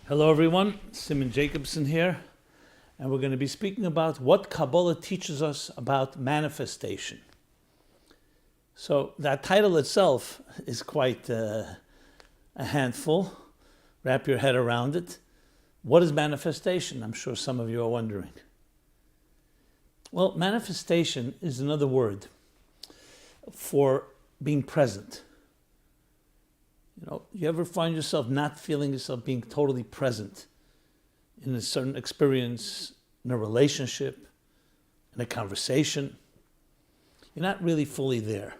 Hello everyone, Simon Jacobson here, and we're going to be speaking about what Kabbalah teaches us about manifestation. So that title itself is quite a handful. Wrap your head around it. What is manifestation? I'm sure some of you are wondering. Well, manifestation is another word for being present. You ever find yourself not feeling yourself being totally present in a certain experience, in a relationship, in a conversation? You're not really fully there.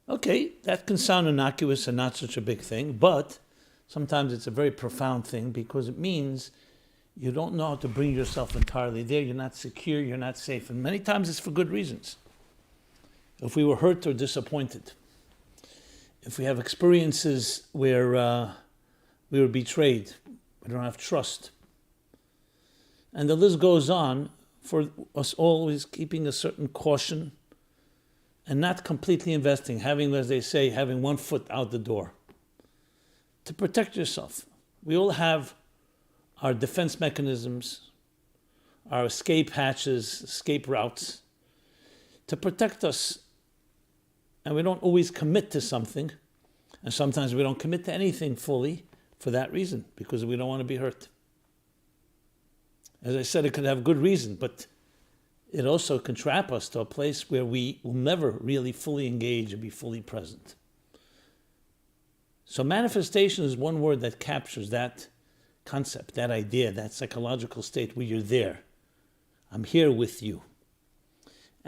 Okay, that can sound innocuous and not such a big thing, but sometimes it's a very profound thing because it means you don't know how to bring yourself entirely there. You're not secure, you're not safe. And many times it's for good reasons. If we were hurt or disappointed, if we have experiences where we were betrayed, we don't have trust. And the list goes on for us always keeping a certain caution and not completely investing, having, as they say, having one foot out the door. To protect yourself. We all have our defense mechanisms, our escape hatches, escape routes to protect us. And we don't always commit to something. And sometimes we don't commit to anything fully for that reason, because we don't want to be hurt. As I said, it could have good reason, but it also can trap us to a place where we will never really fully engage and be fully present. So manifestation is one word that captures that concept, that idea, that psychological state where you're there. I'm here with you.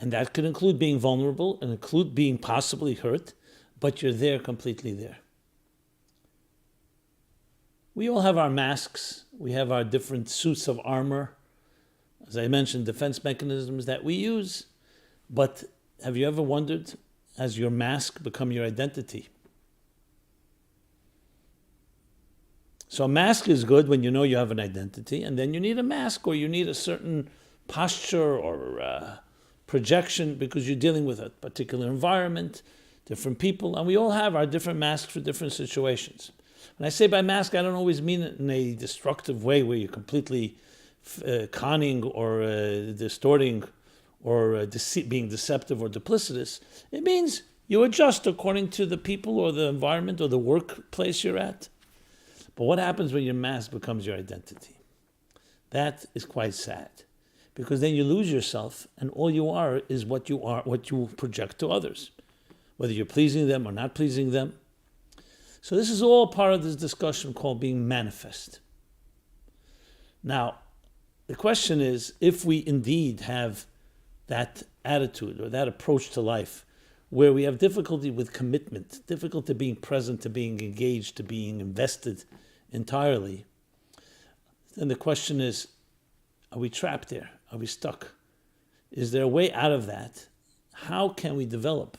And that could include being vulnerable and include being possibly hurt, but you're there, completely there. We all have our masks. We have our different suits of armor. As I mentioned, defense mechanisms that we use. But have you ever wondered, has your mask become your identity? So a mask is good when you know you have an identity, and then you need a mask or you need a certain posture or projection because you're dealing with a particular environment, different people, and we all have our different masks for different situations. When I say by mask, I don't always mean it in a destructive way where you're completely conning or distorting or being deceptive or duplicitous. It means you adjust according to the people or the environment or the workplace you're at. But what happens when your mask becomes your identity? That is quite sad. Because then you lose yourself, and all you are is what you project to others, whether you're pleasing them or not pleasing them. So this is all part of this discussion called being manifest. Now, the question is, if we indeed have that attitude or that approach to life, where we have difficulty with commitment, difficulty being present, to being engaged, to being invested entirely, then the question is, are we trapped there? Are we stuck? Is there a way out of that? How can we develop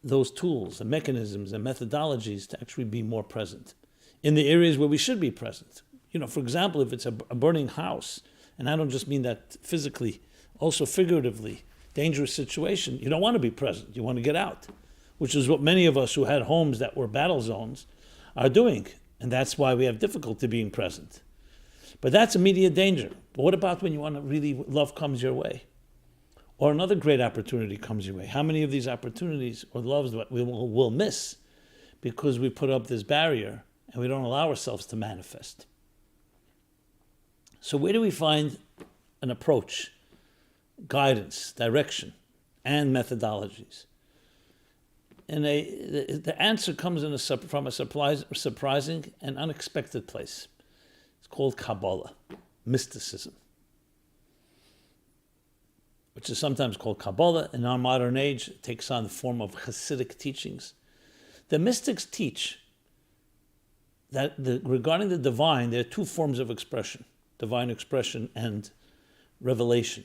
those tools and mechanisms and methodologies to actually be more present in the areas where we should be present? For example, if it's a burning house, and I don't just mean that physically, also figuratively, dangerous situation, you don't want to be present. You want to get out, which is what many of us who had homes that were battle zones are doing. And that's why we have difficulty being present. But that's immediate danger. But what about when you want to really, love comes your way? Or another great opportunity comes your way? How many of these opportunities or loves that we will miss because we put up this barrier and we don't allow ourselves to manifest? So where do we find an approach, guidance, direction, and methodologies? And the answer comes from a surprising and unexpected place. It's called Kabbalah, mysticism, which is sometimes called Kabbalah. In our modern age, it takes on the form of Hasidic teachings. The mystics teach that regarding the divine, there are two forms of expression, divine expression and revelation,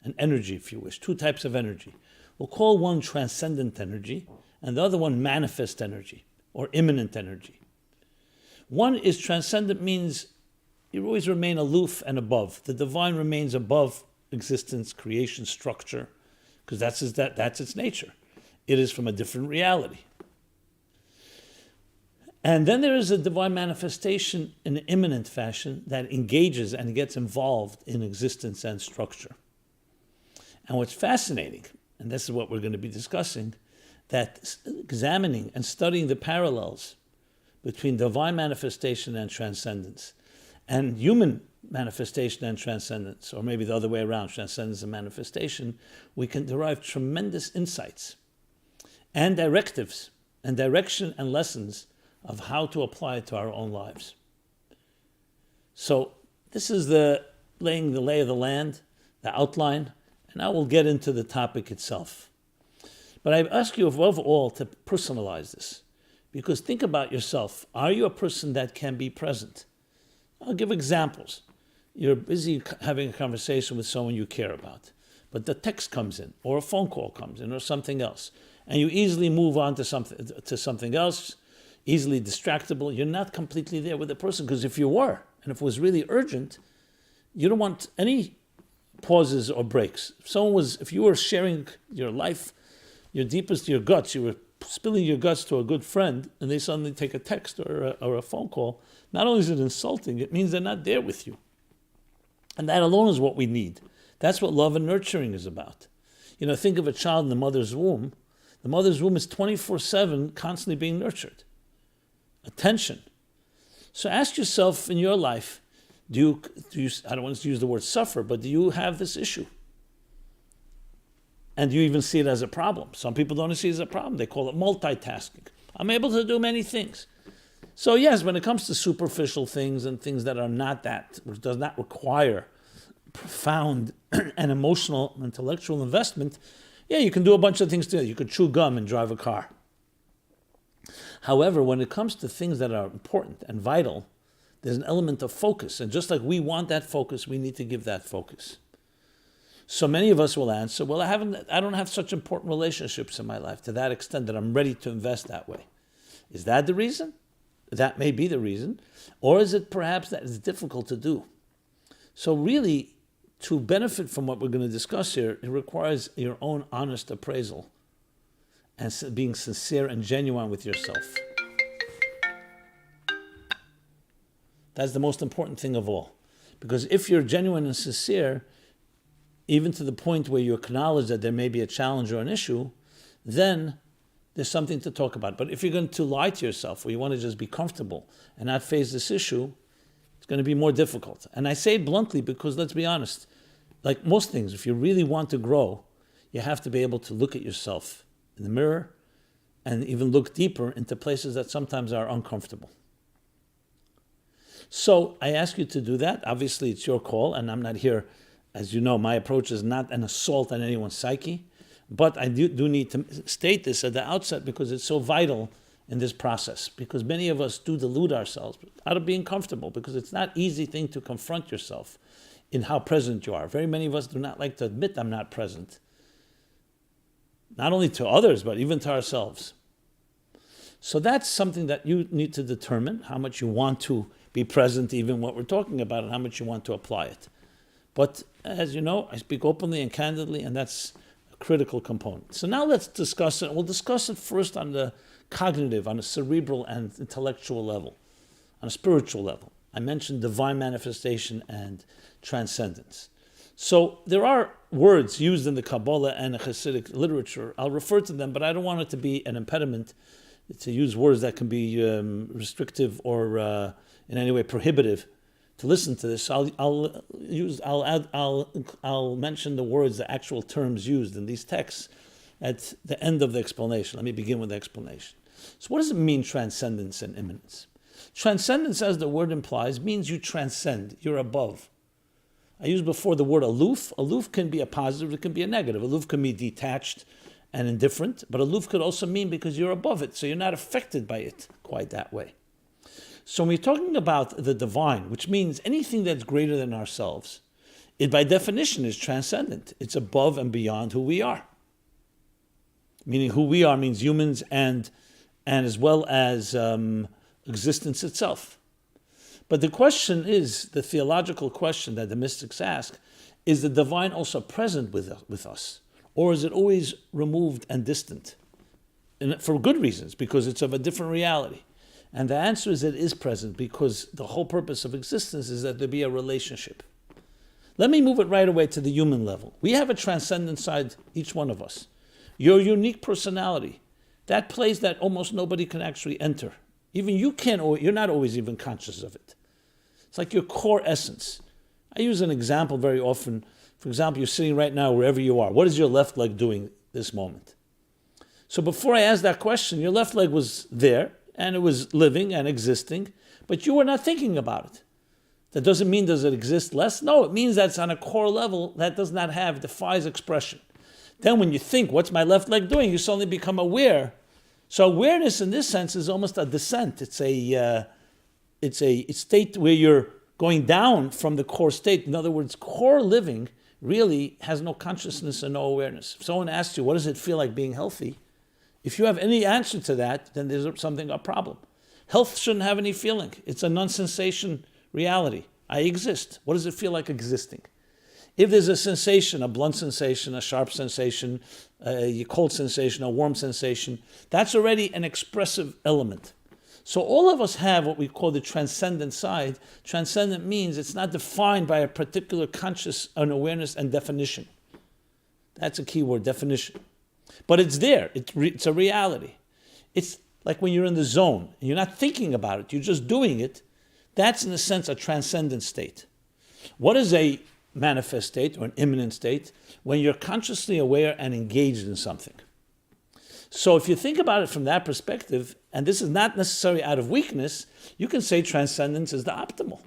and energy, if you wish, two types of energy. We'll call one transcendent energy, and the other one manifest energy, or imminent energy. One is transcendent, means you always remain aloof and above. The divine remains above existence, creation, structure, because that's its nature. It is from a different reality. And then there is a divine manifestation in an imminent fashion that engages and gets involved in existence and structure. And what's fascinating, and this is what we're going to be discussing, that examining and studying the parallels between divine manifestation and transcendence and human manifestation and transcendence, or maybe the other way around, transcendence and manifestation, we can derive tremendous insights and directives and direction and lessons of how to apply it to our own lives. So this is laying the lay of the land, the outline, and I will get into the topic itself. But I ask you above all to personalize this, because think about yourself. Are you a person that can be present? I'll give examples. You're busy having a conversation with someone you care about, but the text comes in, or a phone call comes in, or something else, and you easily move on to something else, easily distractible. You're not completely there with the person, because if you were, and if it was really urgent, you don't want any pauses or breaks. If you were sharing your life, your deepest, your guts, you were spilling your guts to a good friend, and they suddenly take a text or a phone call, not only is it insulting, it means they're not there with you. And that alone is what we need. That's what love and nurturing is about. Think of a child in the mother's womb. The mother's womb is 24/7 constantly being nurtured. Attention. So ask yourself in your life, do you, I don't want to use the word suffer, but do you have this issue? And do you even see it as a problem? Some people don't see it as a problem. They call it multitasking. I'm able to do many things. So yes, when it comes to superficial things and things that are not that, which does not require profound and emotional, intellectual investment, yeah, you can do a bunch of things together. You could chew gum and drive a car. However, when it comes to things that are important and vital, there's an element of focus. And just like we want that focus, we need to give that focus. So many of us will answer, well, I don't have such important relationships in my life to that extent that I'm ready to invest that way. Is that the reason? That may be the reason. Or is it perhaps that it's difficult to do? So really, to benefit from what we're going to discuss here, it requires your own honest appraisal and being sincere and genuine with yourself. That's the most important thing of all. Because if you're genuine and sincere, even to the point where you acknowledge that there may be a challenge or an issue, then there's something to talk about. But if you're going to lie to yourself, or you want to just be comfortable and not face this issue, it's going to be more difficult. And I say it bluntly because, let's be honest, like most things, if you really want to grow, you have to be able to look at yourself in the mirror and even look deeper into places that sometimes are uncomfortable. So I ask you to do that. Obviously, it's your call, and I'm not here, as you know, my approach is not an assault on anyone's psyche, but I do need to state this at the outset because it's so vital in this process, because many of us do delude ourselves out of being comfortable, because it's not an easy thing to confront yourself in how present you are. Very many of us do not like to admit I'm not present, not only to others, but even to ourselves. So that's something that you need to determine, how much you want to be present, even what we're talking about, and how much you want to apply it. But as you know, I speak openly and candidly, and that's a critical component. So now let's discuss it. We'll discuss it first on the cognitive, on a cerebral and intellectual level, on a spiritual level. I mentioned divine manifestation and transcendence. So there are words used in the Kabbalah and the Hasidic literature. I'll refer to them, but I don't want it to be an impediment to use words that can be restrictive or in any way prohibitive to listen to this. I'll mention the words, the actual terms used in these texts at the end of the explanation. Let me begin with the explanation. So what does it mean, transcendence and imminence? Transcendence, as the word implies, means you transcend, you're above. I used before the word aloof. Aloof can be a positive, it can be a negative. Aloof can be detached and indifferent, but aloof could also mean because you're above it, so you're not affected by it quite that way. So when we're talking about the divine, which means anything that's greater than ourselves, it by definition is transcendent. It's above and beyond who we are. Meaning who we are means humans and as well as existence itself. But the question is, the theological question that the mystics ask, is the divine also present with us? Or is it always removed and distant? And for good reasons, because it's of a different reality. And the answer is it is present, because the whole purpose of existence is that there be a relationship. Let me move it right away to the human level. We have a transcendent side, each one of us. Your unique personality, that place that almost nobody can actually enter. Even you can't, you're not always even conscious of it. It's like your core essence. I use an example very often. For example, you're sitting right now wherever you are. What is your left leg doing this moment? So before I asked that question, your left leg was there, and it was living and existing, but you were not thinking about it. That doesn't mean does it exist less? No, it means that's on a core level that does not have, defies expression. Then when you think, what's my left leg doing? You suddenly become aware. So awareness in this sense is almost a descent. It's a state where you're going down from the core state. In other words, core living really has no consciousness and no awareness. If someone asks you, what does it feel like being healthy? If you have any answer to that, then there's a problem. Health shouldn't have any feeling. It's a non-sensation reality. I exist. What does it feel like existing? If there's a sensation, a blunt sensation, a sharp sensation, a cold sensation, a warm sensation, that's already an expressive element. So all of us have what we call the transcendent side. Transcendent means it's not defined by a particular conscious awareness and definition. That's a key word, definition. But it's there. It's a reality. It's like when you're in the zone and you're not thinking about it, you're just doing it. That's, in a sense, a transcendent state. What is a manifest state or an imminent state? When you're consciously aware and engaged in something. So if you think about it from that perspective, and this is not necessarily out of weakness, you can say transcendence is the optimal.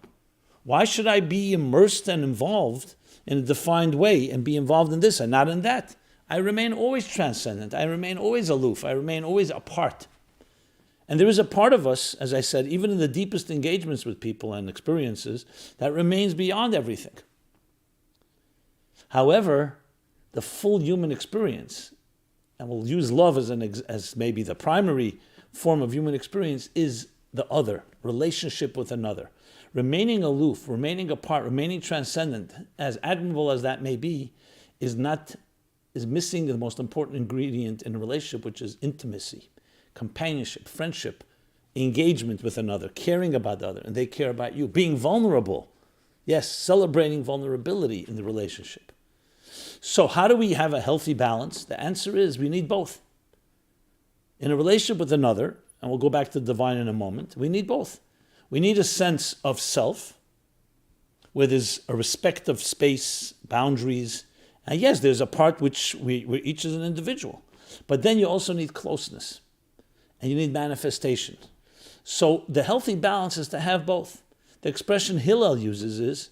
Why should I be immersed and involved in a defined way and be involved in this and not in that? I remain always transcendent. I remain always aloof. I remain always apart. And there is a part of us, as I said, even in the deepest engagements with people and experiences, that remains beyond everything. However, the full human experience, and we'll use love as maybe the primary form of human experience, is the other, relationship with another. Remaining aloof, remaining apart, remaining transcendent, as admirable as that may be, is missing the most important ingredient in a relationship, which is intimacy, companionship, friendship, engagement with another, caring about the other, and they care about you, being vulnerable. Yes, celebrating vulnerability in the relationship. So how do we have a healthy balance? The answer is we need both. In a relationship with another, and we'll go back to the divine in a moment, we need both. We need a sense of self, where there's a respect of space, boundaries, and yes, there's a part which where each is an individual. But then you also need closeness, and you need manifestation. So the healthy balance is to have both. The expression Hillel uses is,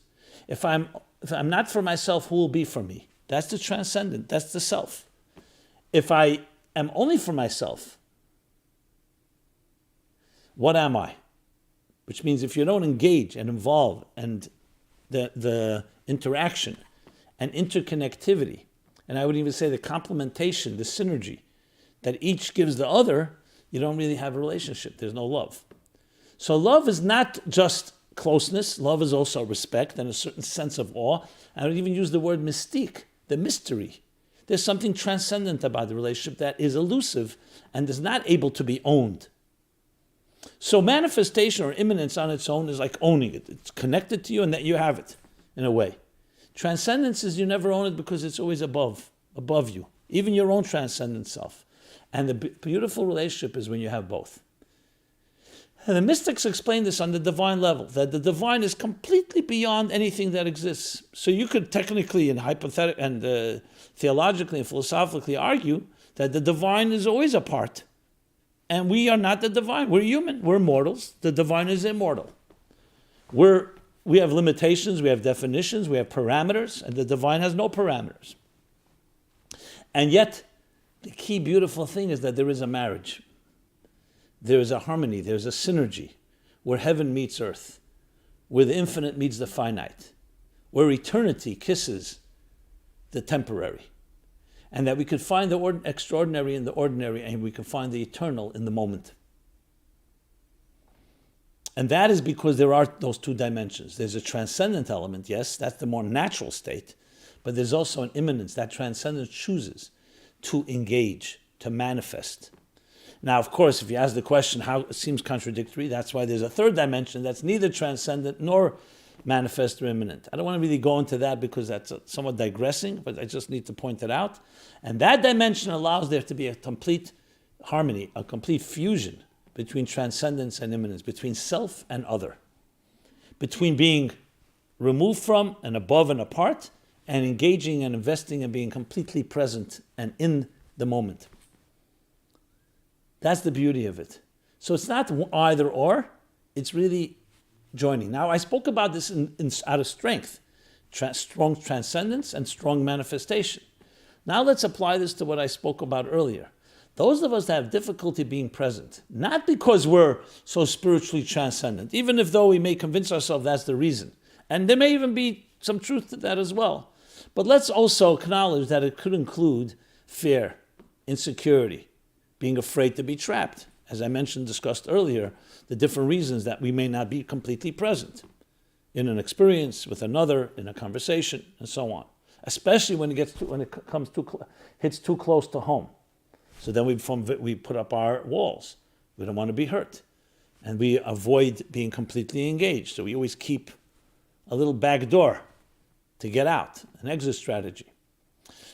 if I'm not for myself, who will be for me? That's the transcendent, that's the self. If I am only for myself, what am I? Which means if you don't engage and involve and the interaction and interconnectivity, and I would even say the complementation, the synergy that each gives the other, you don't really have a relationship. There's no love. So love is not just closeness. Love is also respect and a certain sense of awe. I would even use the word mystique, the mystery. There's something transcendent about the relationship that is elusive and is not able to be owned. So manifestation or imminence on its own is like owning it. It's connected to you and that you have it in a way. Transcendence is you never own it because it's always above you, even your own transcendent self. And the beautiful relationship is when you have both. And the mystics explain this on the divine level, that the divine is completely beyond anything that exists. So you could technically and theologically and philosophically argue that the divine is always apart. And we are not the divine. We're human. We're mortals. The divine is immortal. We have limitations, we have definitions, we have parameters, and the divine has no parameters. And yet, the key beautiful thing is that there is a marriage. There is a harmony, there's a synergy, where heaven meets earth, where the infinite meets the finite, where eternity kisses the temporary, and that we could find the extraordinary in the ordinary, and we can find the eternal in the moment. And that is because there are those two dimensions. There's a transcendent element, yes, that's the more natural state, but there's also an immanence. That transcendence chooses to engage, to manifest. Now, of course, if you ask the question how it seems contradictory, that's why there's a third dimension that's neither transcendent nor manifest or imminent. I don't want to really go into that because that's somewhat digressing, but I just need to point it out. And that dimension allows there to be a complete harmony, a complete fusion between transcendence and immanence, between self and other, between being removed from and above and apart, and engaging and investing and being completely present and in the moment. That's the beauty of it. So it's not either or, it's really joining. Now, I spoke about this out of strength, strong transcendence and strong manifestation. Now let's apply this to what I spoke about earlier. Those of us that have difficulty being present, not because we're so spiritually transcendent, even if though we may convince ourselves that's the reason, and there may even be some truth to that as well. But let's also acknowledge that it could include fear, insecurity, being afraid to be trapped. As I discussed earlier, the different reasons that we may not be completely present in an experience with another, in a conversation, and so on. Especially when hits too close to home. So then we put up our walls. We don't want to be hurt, and we avoid being completely engaged. So we always keep a little back door to get out, an exit strategy.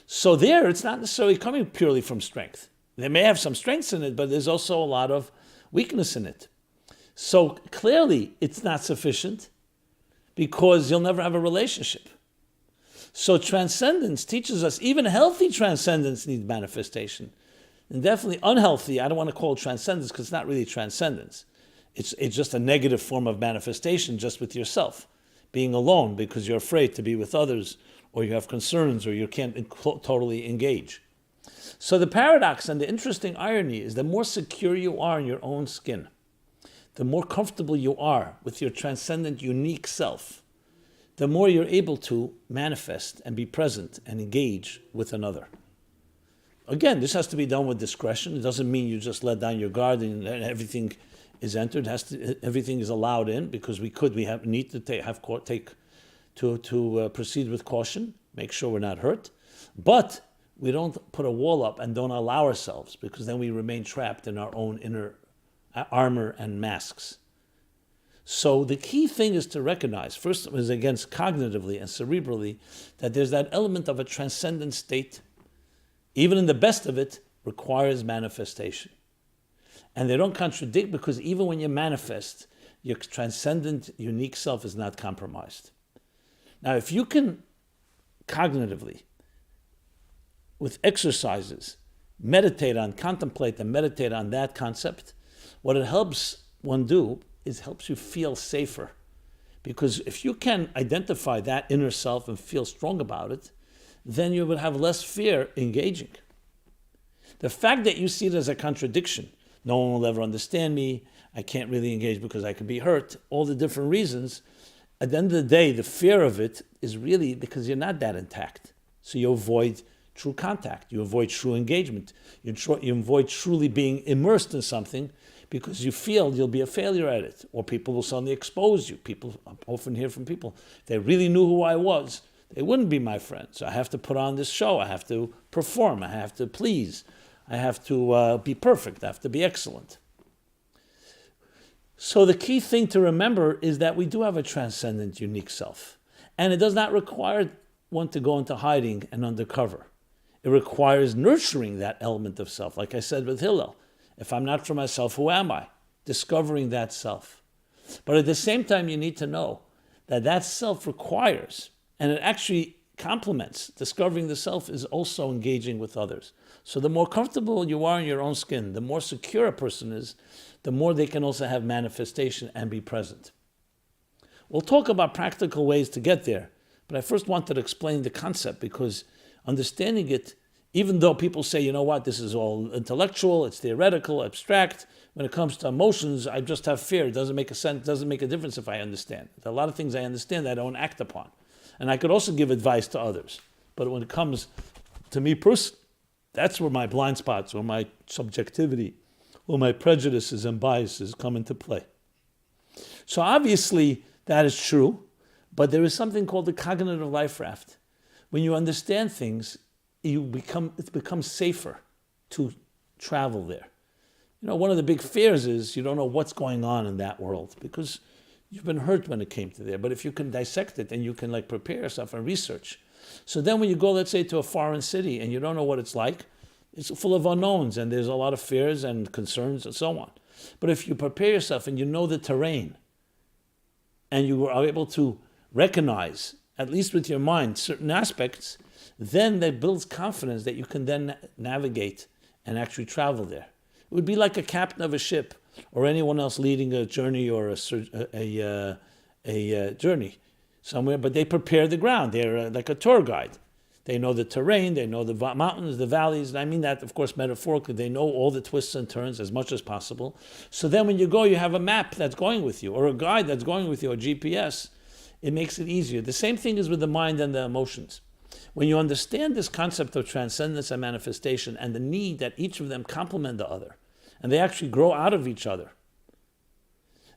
So there, it's not necessarily coming purely from strength. They may have some strengths in it, but there's also a lot of weakness in it. So clearly, it's not sufficient because you'll never have a relationship. So transcendence teaches us even healthy transcendence needs manifestation. And definitely unhealthy, I don't want to call it transcendence because it's not really transcendence. It's just a negative form of manifestation just with yourself. Being alone because you're afraid to be with others, or you have concerns, or you can't totally engage. So the paradox and the interesting irony is the more secure you are in your own skin, the more comfortable you are with your transcendent, unique self, the more you're able to manifest and be present and engage with another. Again, this has to be done with discretion. It doesn't mean you just let down your guard and everything is entered. Everything is allowed in because we need to proceed with caution, make sure we're not hurt. But we don't put a wall up and don't allow ourselves, because then we remain trapped in our own inner armor and masks. So the key thing is to recognize, first is against cognitively and cerebrally, that there's that element of a transcendent state, even in the best of it, requires manifestation. And they don't contradict, because even when you manifest, your transcendent, unique self is not compromised. Now, if you can cognitively, with exercises, contemplate and meditate on that concept, what it helps one do is helps you feel safer. Because if you can identify that inner self and feel strong about it, then you would have less fear engaging. The fact that you see it as a contradiction, no one will ever understand me, I can't really engage because I could be hurt, all the different reasons, at the end of the day, the fear of it is really because you're not that intact. So you avoid true contact, you avoid true engagement, you avoid truly being immersed in something because you feel you'll be a failure at it, or people will suddenly expose you. I often hear from people, if they really knew who I was, they wouldn't be my friends. So I have to put on this show, I have to perform, I have to please, I have to be perfect, I have to be excellent. So the key thing to remember is that we do have a transcendent, unique self. And it does not require one to go into hiding and undercover. It requires nurturing that element of self. Like I said with Hillel, if I'm not for myself, who am I? Discovering that self. But at the same time, you need to know that that self requires, and it actually complements, discovering the self is also engaging with others. So the more comfortable you are in your own skin, the more secure a person is, the more they can also have manifestation and be present. We'll talk about practical ways to get there, but I first wanted to explain the concept, because understanding it, even though people say, you know what, this is all intellectual, it's theoretical, abstract, when it comes to emotions, I just have fear. It doesn't make a sense, doesn't make a difference if I understand. There are a lot of things I understand that I don't act upon. And I could also give advice to others. But when it comes to me personally, that's where my blind spots, or my subjectivity, or my prejudices and biases come into play. So obviously that is true, but there is something called the cognitive life raft. When you understand things, it becomes safer to travel there. One of the big fears is you don't know what's going on in that world because you've been hurt when it came to there. But if you can dissect it and you can prepare yourself and research. So then when you go, let's say, to a foreign city and you don't know what it's like, it's full of unknowns and there's a lot of fears and concerns and so on. But if you prepare yourself and you know the terrain and you are able to recognize, at least with your mind, certain aspects, then that builds confidence that you can then navigate and actually travel there. It would be like a captain of a ship or anyone else leading a journey or a journey somewhere, but they prepare the ground. They're like a tour guide. They know the terrain, they know the mountains, the valleys, and I mean that, of course, metaphorically. They know all the twists and turns as much as possible. So then when you go, you have a map that's going with you, or a guide that's going with you, or GPS. It makes it easier. The same thing is with the mind and the emotions. When you understand this concept of transcendence and manifestation and the need that each of them complement the other, and they actually grow out of each other,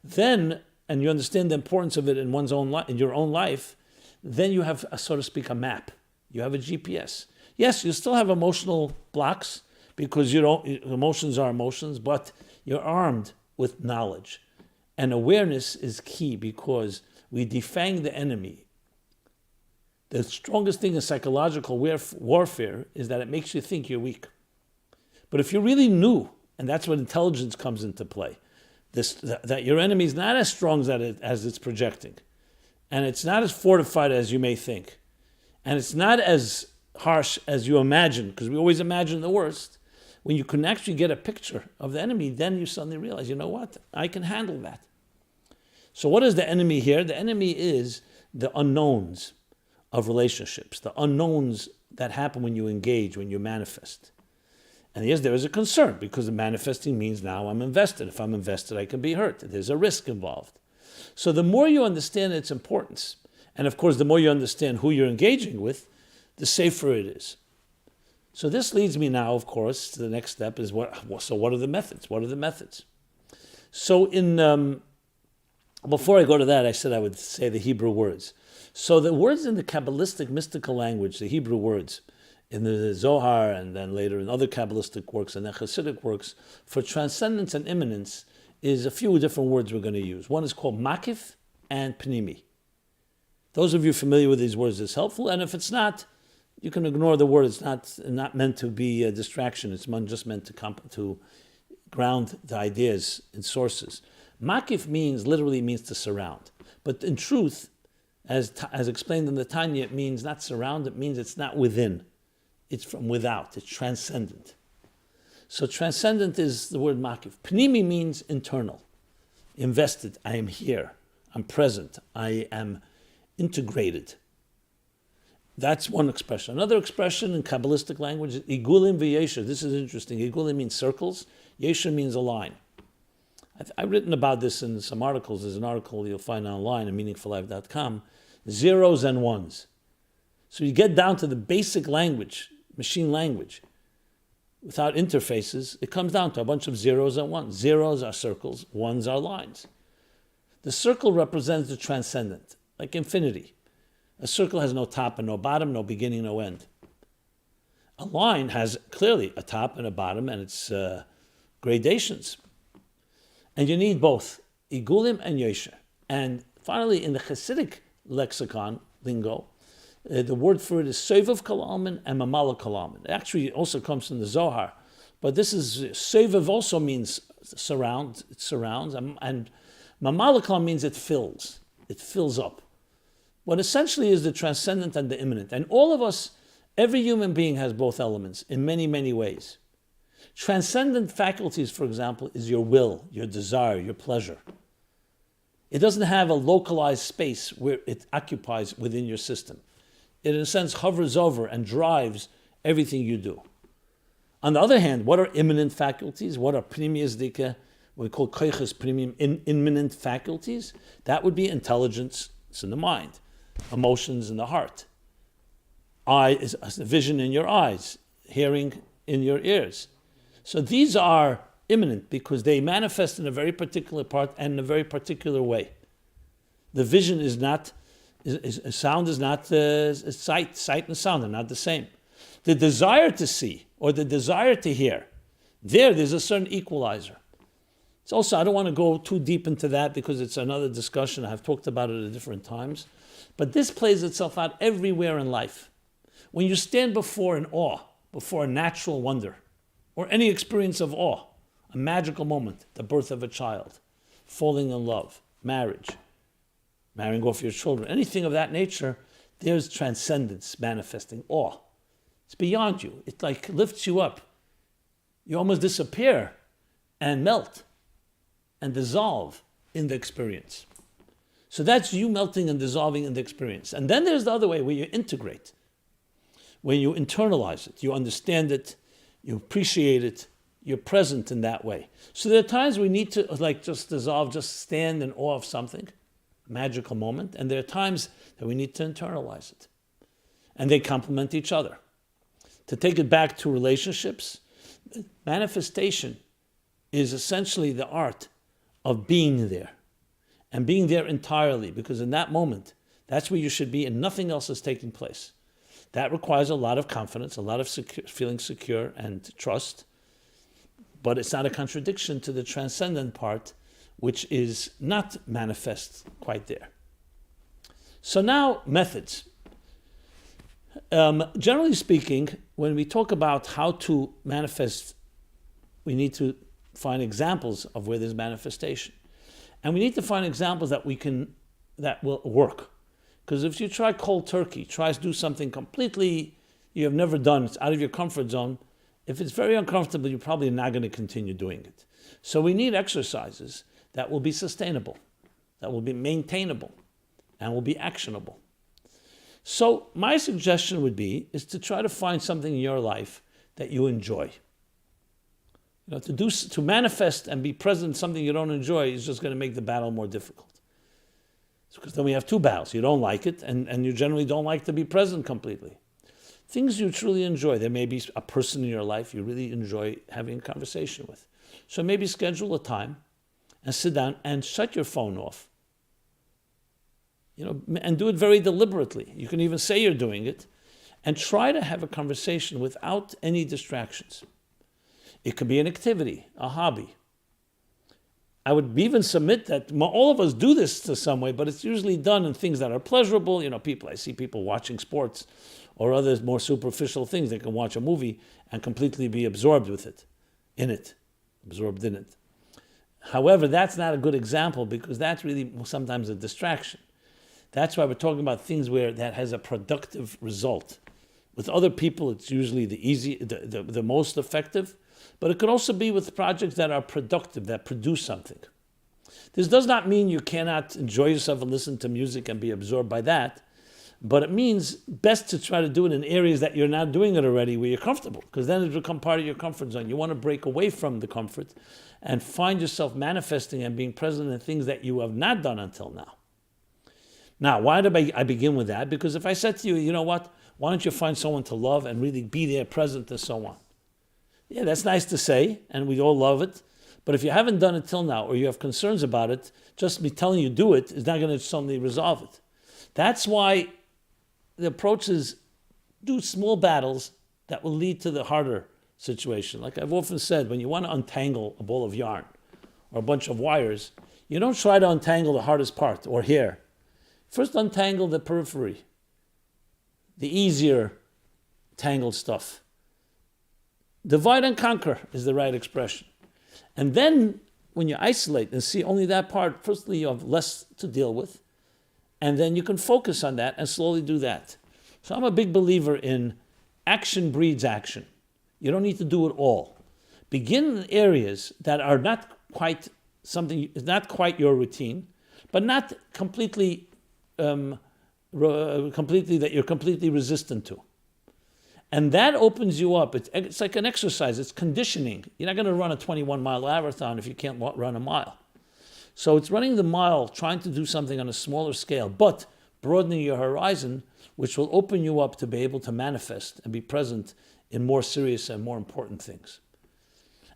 then, and you understand the importance of it in one's own in your own life, then you have, so to speak, a map. You have a GPS. Yes, you still have emotional blocks because emotions are emotions, but you're armed with knowledge. And awareness is key because we defang the enemy. The strongest thing in psychological warfare is that it makes you think you're weak. But if you really knew, and that's when intelligence comes into play, that your enemy is not as strong as it's projecting, and it's not as fortified as you may think, and it's not as harsh as you imagine, because we always imagine the worst. When you can actually get a picture of the enemy, then you suddenly realize, you know what? I can handle that. So what is the enemy here? The enemy is the unknowns of relationships, the unknowns that happen when you engage, when you manifest. And yes, there is a concern, because the manifesting means now I'm invested. If I'm invested, I can be hurt. There's a risk involved. So the more you understand its importance, and of course, the more you understand who you're engaging with, the safer it is. So this leads me now, of course, to the next step is what are the methods? What are the methods? So before I go to that, I said I would say the Hebrew words. So the words in the Kabbalistic mystical language, the Hebrew words, in the Zohar and then later in other Kabbalistic works and then Hasidic works, for transcendence and imminence is a few different words we're going to use. One is called makif and pnimi. Those of you familiar with these words is helpful, and if it's not, you can ignore the word. It's not meant to be a distraction. It's just meant to ground the ideas in sources. Makif literally means to surround. But in truth, as explained in the Tanya, it means not surround, it means it's not within. It's from without, it's transcendent. So transcendent is the word makif. Pnimi means internal, invested, I am here, I'm present, I am integrated. That's one expression. Another expression in Kabbalistic language is igulim v'yesher. This is interesting. Igulim means circles. Yesher means a line. I've written about this in some articles. There's an article you'll find online at meaningfullife.com. Zeros and ones. So you get down to the basic language, machine language. Without interfaces, it comes down to a bunch of zeros and ones. Zeros are circles, ones are lines. The circle represents the transcendent, like infinity. A circle has no top and no bottom, no beginning, no end. A line has clearly a top and a bottom and its gradations. And you need both, igulim and yesher. And finally, in the Hasidic lexicon, lingo, the word for it is sovev kol almin and mamala kol almin. It actually also comes from the Zohar. But this is, sovev also means surround, it surrounds, and mamala kol means it fills up. What essentially is the transcendent and the imminent. And all of us, every human being has both elements in many, many ways. Transcendent faculties, for example, is your will, your desire, your pleasure. It doesn't have a localized space where it occupies within your system. It, in a sense, hovers over and drives everything you do. On the other hand, what are imminent faculties? What are pnimiyas dika? What we call koiches pnimiyim, imminent faculties? That would be intelligence, it's in the mind. Emotions in the heart. Eye is vision in your eyes, hearing in your ears. So these are imminent because they manifest in a very particular part and in a very particular way. The vision is not, sound is not sight and sound are not the same. The desire to see or the desire to hear, There's a certain equalizer. It's also, I don't want to go too deep into that because it's another discussion. I've talked about it at different times. But this plays itself out everywhere in life. When you stand before an awe, before a natural wonder, or any experience of awe, a magical moment, the birth of a child, falling in love, marriage, marrying off your children, anything of that nature, there's transcendence manifesting, awe. It's beyond you. It like lifts you up. You almost disappear and melt and dissolve in the experience. So that's you melting and dissolving in the experience. And then there's the other way where you integrate, where you internalize it, you understand it, you appreciate it, you're present in that way. So there are times we need to like just dissolve, just stand in awe of something, a magical moment, and there are times that we need to internalize it. And they complement each other. To take it back to relationships, manifestation is essentially the art of being there. And being there entirely, because in that moment, that's where you should be and nothing else is taking place. That requires a lot of confidence, a lot of feeling secure and trust. But it's not a contradiction to the transcendent part, which is not manifest quite there. So now, methods. Generally speaking, when we talk about how to manifest, we need to find examples of where there's manifestation. And we need to find examples that will work. Because if you try cold turkey, try to do something completely you have never done, it's out of your comfort zone, if it's very uncomfortable, you're probably not going to continue doing it. So we need exercises that will be sustainable, that will be maintainable, and will be actionable. So my suggestion would be is to try to find something in your life that you enjoy. You know, to manifest and be present in something you don't enjoy is just going to make the battle more difficult. Because then we have two battles. You don't like it, and you generally don't like to be present completely. Things you truly enjoy. There may be a person in your life you really enjoy having a conversation with. So maybe schedule a time and sit down and shut your phone off. You know, and do it very deliberately. You can even say you're doing it, and try to have a conversation without any distractions. It could be an activity, a hobby. I would even submit that all of us do this to some way, but it's usually done in things that are pleasurable. You know, I see people watching sports or other more superficial things. They can watch a movie and completely be absorbed with it, absorbed in it. However, that's not a good example because that's really sometimes a distraction. That's why we're talking about things where that has a productive result. With other people, it's usually the most effective. But it could also be with projects that are productive, that produce something. This does not mean you cannot enjoy yourself and listen to music and be absorbed by that, but it means best to try to do it in areas that you're not doing it already where you're comfortable, because then it will become part of your comfort zone. You want to break away from the comfort and find yourself manifesting and being present in things that you have not done until now. Now, why did I begin with that? Because if I said to you, you know what, why don't you find someone to love and really be there, present, and so on? Yeah, that's nice to say, and we all love it. But if you haven't done it till now, or you have concerns about it, just me telling you do it is not going to suddenly resolve it. That's why the approach is do small battles that will lead to the harder situation. Like I've often said, when you want to untangle a ball of yarn or a bunch of wires, you don't try to untangle the hardest part or hair. First untangle the periphery, the easier tangled stuff. Divide and conquer is the right expression. And then when you isolate and see only that part, firstly you have less to deal with, and then you can focus on that and slowly do that. So I'm a big believer in action breeds action. You don't need to do it all. Begin in areas that are not quite your routine, but not completely that you're completely resistant to. And that opens you up. It's like an exercise. It's conditioning. You're not going to run a 21-mile marathon if you can't run a mile. So it's running the mile, trying to do something on a smaller scale, but broadening your horizon, which will open you up to be able to manifest and be present in more serious and more important things.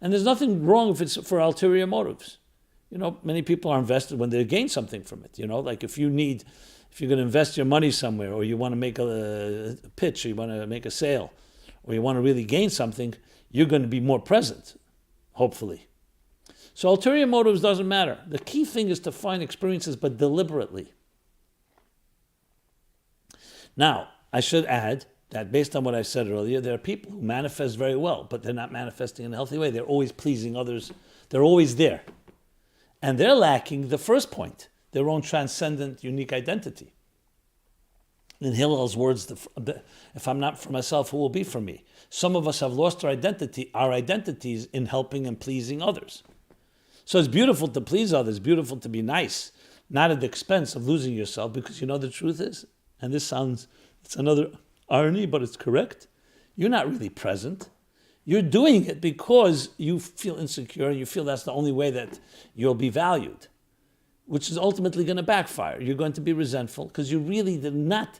And there's nothing wrong if it's for ulterior motives. You know, many people are invested when they gain something from it. You know, like if you're going to invest your money somewhere, or you want to make a pitch, or you want to make a sale, or you want to really gain something, you're going to be more present. hopefully. So ulterior motives doesn't matter. The key thing is to find experiences, but deliberately. Now, I should add that based on what I said earlier, there are people who manifest very well, but they're not manifesting in a healthy way. They're always pleasing others. They're always there. And they're lacking the first point, their own transcendent, unique identity. In Hillel's words, if I'm not for myself, who will be for me? Some of us have lost our identities in helping and pleasing others. So it's beautiful to please others, beautiful to be nice, not at the expense of losing yourself, because you know the truth is, and it's another irony, but it's correct, you're not really present. You're doing it because you feel insecure and you feel that's the only way that you'll be valued, which is ultimately going to backfire. You're going to be resentful because you really did not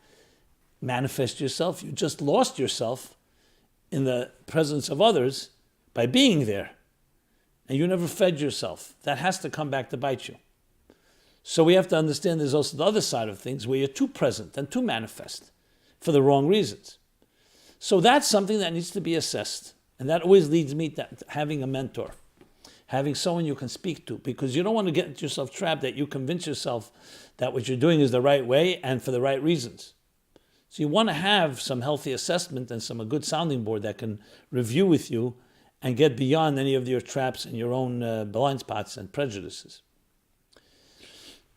manifest yourself. You just lost yourself in the presence of others by being there. And you never fed yourself. That has to come back to bite you. So we have to understand there's also the other side of things where you're too present and too manifest for the wrong reasons. So that's something that needs to be assessed. And that always leads me to having a mentor, having someone you can speak to, because you don't want to get yourself trapped that you convince yourself that what you're doing is the right way and for the right reasons. So you want to have some healthy assessment and a good sounding board that can review with you and get beyond any of your traps and your own blind spots and prejudices.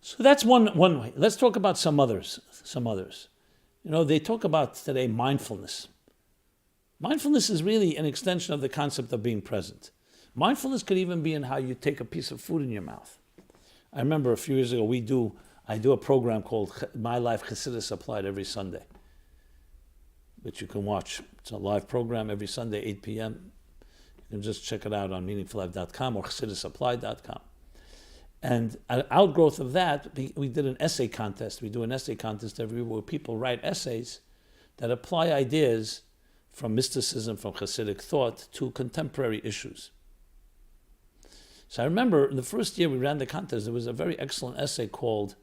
So that's one way. Let's talk about some others. You know, they talk about today mindfulness. Mindfulness is really an extension of the concept of being present. Mindfulness could even be in how you take a piece of food in your mouth. I remember a few years ago, I do a program called My Life Chassidus Applied every Sunday, which you can watch. It's a live program every Sunday, 8 p.m. You can just check it out on meaningfullife.com or chassidusapplied.com. And an outgrowth of that, we did an essay contest. We do an essay contest every year where people write essays that apply ideas from mysticism, from Hasidic thought, to contemporary issues. So I remember the first year we ran the contest, there was a very excellent essay called,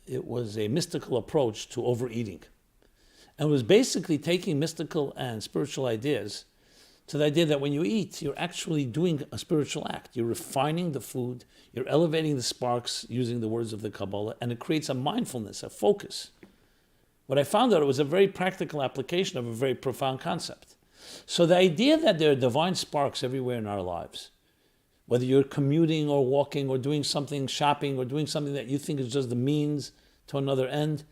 it was a mystical approach to overeating. And it was basically taking mystical and spiritual ideas to the idea that when you eat, you're actually doing a spiritual act. You're refining the food, you're elevating the sparks using the words of the Kabbalah, and it creates a mindfulness, a focus. What I found out, it was a very practical application of a very profound concept. So the idea that there are divine sparks everywhere in our lives, whether you're commuting or walking or doing something, shopping, or doing something that you think is just the means to another end,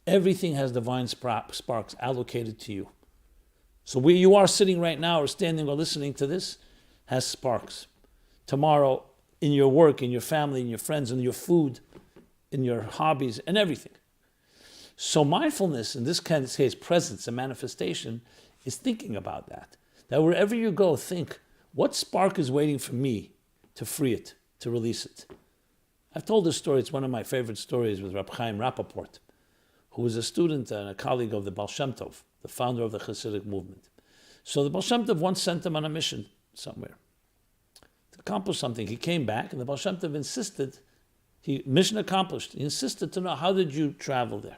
everything has divine sparks allocated to you. So where you are sitting right now or standing or listening to this has sparks. Tomorrow, in your work, in your family, in your friends, in your food, in your hobbies, and everything. So mindfulness, in this case, presence and manifestation, is thinking about that. That wherever you go, think, what spark is waiting for me to free it, to release it? I've told this story, it's one of my favorite stories with Rab Chaim Rappaport, who was a student and a colleague of the Baal Shem Tov, the founder of the Hasidic movement. So the Baal Shem Tov once sent him on a mission somewhere to accomplish something. He came back and the Baal Shem Tov insisted, mission accomplished, he insisted to know, how did you travel there?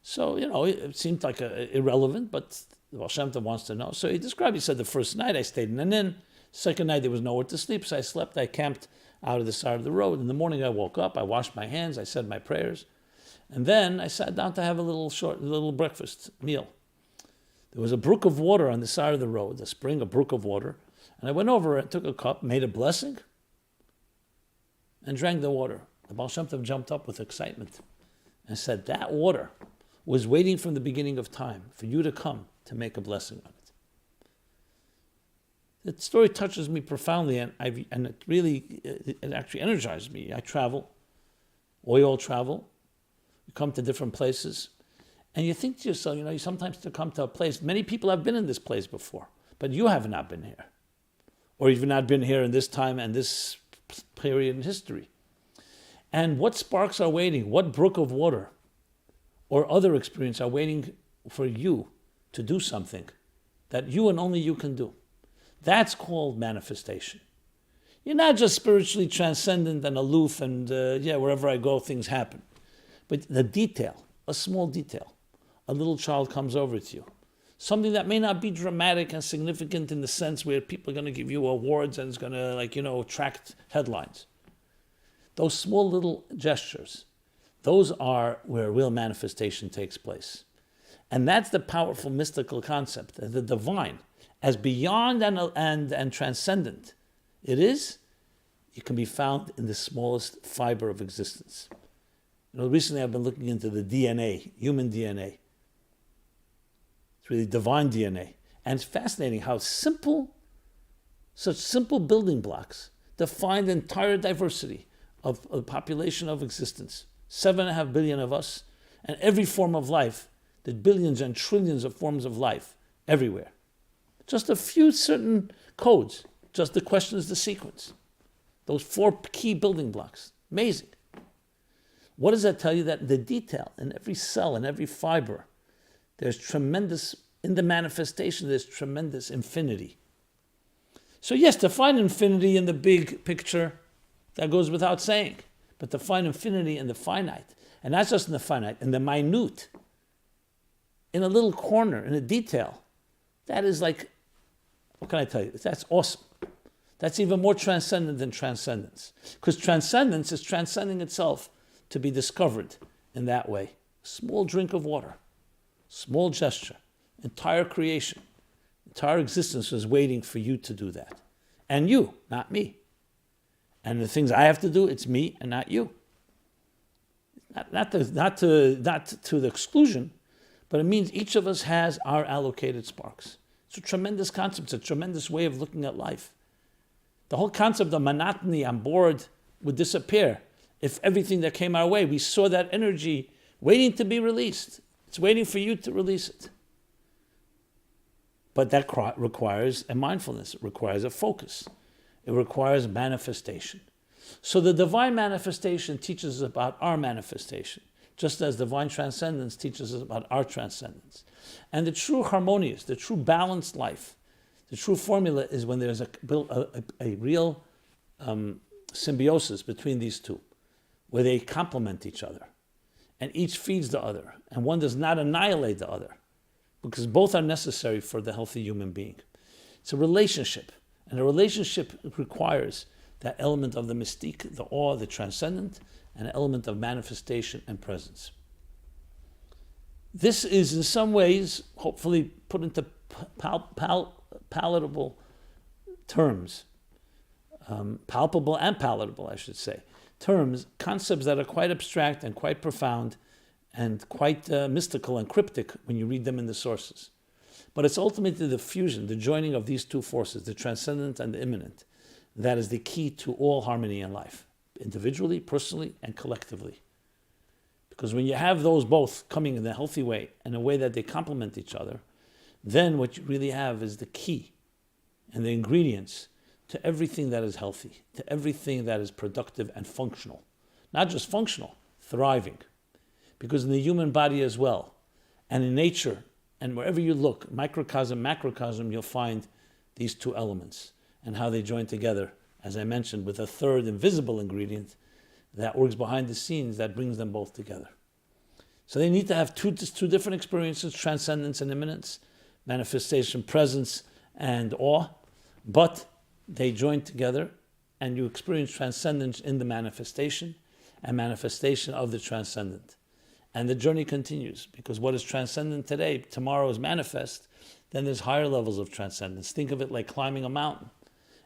So, it seemed like irrelevant, but the Baal Shem Tov wants to know. So he said, the first night I stayed in an inn, second night there was nowhere to sleep, so I slept, I camped out of the side of the road. In the morning I woke up, I washed my hands, I said my prayers, and then I sat down to have a little breakfast meal. There was a brook of water on the side of the road, a brook of water, and I went over and took a cup, made a blessing, and drank the water. The Baal Shem Tov jumped up with excitement and said, that water was waiting from the beginning of time for you to come to make a blessing on it. That story touches me profoundly, and it actually energized me. I travel, we all travel, you come to different places, and you think to yourself, you sometimes to come to a place, many people have been in this place before, but you have not been here. Or you've not been here in this time and this period in history. And what sparks are waiting? What brook of water or other experience are waiting for you to do something that you and only you can do? That's called manifestation. You're not just spiritually transcendent and aloof and wherever I go, things happen. But the detail, a small detail, a little child comes over to you, something that may not be dramatic and significant in the sense where people are going to give you awards and it's going to, attract headlines. Those small little gestures, those are where real manifestation takes place. And that's the powerful mystical concept, the divine, as beyond and transcendent it can be found in the smallest fiber of existence. Recently I've been looking into the DNA, human DNA. It's really divine DNA. And it's fascinating how such simple building blocks define the entire diversity of the population of existence. 7.5 billion of us, and every form of life, the billions and trillions of forms of life everywhere. Just a few certain codes. Just the question is the sequence. Those 4 key building blocks. Amazing. What does that tell you? That the detail in every cell, in every fiber, there's tremendous, in the manifestation, there's tremendous infinity. So yes, to find infinity in the big picture, that goes without saying. But to find infinity in the finite, and not just in the finite, in the minute, in a little corner, in a detail, that is like, what can I tell you? That's awesome. That's even more transcendent than transcendence. Because transcendence is transcending itself to be discovered in that way. Small drink of water, small gesture, entire creation, entire existence was waiting for you to do that. And you, not me. And the things I have to do, it's me and not you. Not to the exclusion, but it means each of us has our allocated sparks. It's a tremendous concept. It's a tremendous way of looking at life. The whole concept of monotony, I'm bored, would disappear if everything that came our way, we saw that energy waiting to be released. It's waiting for you to release it. But that requires a mindfulness. It requires a focus. It requires manifestation. So the divine manifestation teaches us about our manifestation, just as divine transcendence teaches us about our transcendence. And the true harmonious, the true balanced life, the true formula is when there's a real symbiosis between these two, where they complement each other, and each feeds the other, and one does not annihilate the other, because both are necessary for the healthy human being. It's a relationship, and a relationship requires that element of the mystique, the awe, the transcendent, and an element of manifestation and presence. This is in some ways, hopefully put into palatable terms, palpable and palatable, I should say, terms, concepts that are quite abstract and quite profound and quite mystical and cryptic when you read them in the sources. But it's ultimately the fusion, the joining of these two forces, the transcendent and the imminent, that is the key to all harmony in life, individually, personally, and collectively. Because when you have those both coming in a healthy way, in a way that they complement each other, then what you really have is the key and the ingredients to everything that is healthy, to everything that is productive and functional. Not just functional, thriving. Because in the human body as well, and in nature, and wherever you look, microcosm, macrocosm, you'll find these two elements and how they join together, as I mentioned, with a third invisible ingredient that works behind the scenes that brings them both together. So they need to have two different experiences, transcendence and imminence, manifestation, presence, and awe, but they join together and you experience transcendence in the manifestation and manifestation of the transcendent. And the journey continues, because what is transcendent today, tomorrow is manifest, then there's higher levels of transcendence. Think of it like climbing a mountain.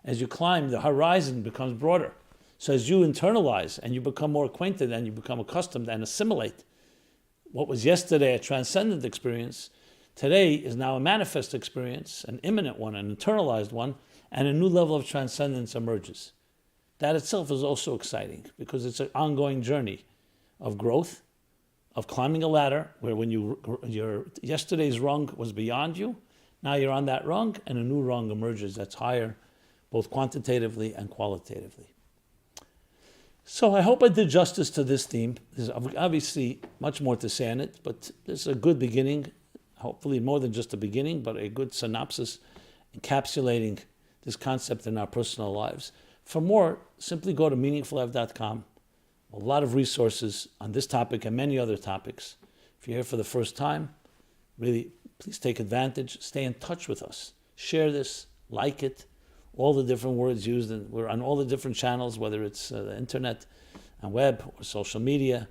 As you climb, the horizon becomes broader. So as you internalize and you become more acquainted and you become accustomed and assimilate what was yesterday a transcendent experience, today is now a manifest experience, an imminent one, an internalized one, and a new level of transcendence emerges. That itself is also exciting because it's an ongoing journey of growth, of climbing a ladder where when your yesterday's rung was beyond you, now you're on that rung and a new rung emerges that's higher, both quantitatively and qualitatively. So I hope I did justice to this theme. There's obviously much more to say on it, but it's a good beginning, hopefully more than just a beginning, but a good synopsis encapsulating this concept in our personal lives. For more, simply go to meaningfullife.com. A lot of resources on this topic and many other topics. If you're here for the first time, really please take advantage. Stay in touch with us. Share this, like it, all the different words used. And we're on all the different channels, whether it's the internet and web or social media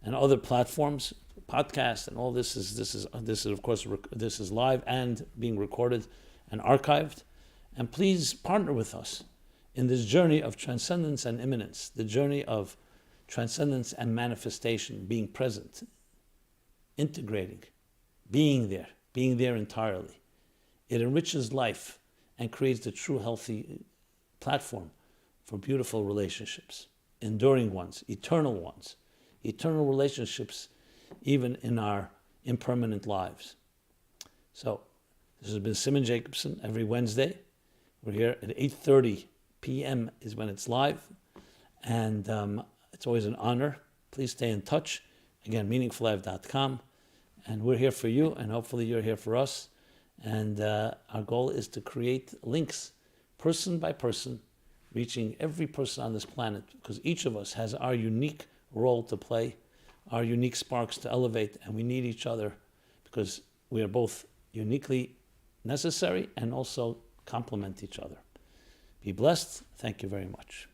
and other platforms, podcasts, and all this is of course this is live and being recorded and archived. And please partner with us in this journey of transcendence and imminence, the journey of transcendence and manifestation, being present, integrating, being there entirely. It enriches life and creates the true healthy platform for beautiful relationships, enduring ones, eternal relationships, even in our impermanent lives. So, this has been Simon Jacobson every Wednesday. We're here at 8:30 p.m. is when it's live, and it's always an honor. Please stay in touch. Again, meaningfullife.com, and we're here for you, and hopefully you're here for us. And our goal is to create links, person by person, reaching every person on this planet, because each of us has our unique role to play, our unique sparks to elevate, and we need each other because we are both uniquely necessary and also complement each other. Be blessed. Thank you very much.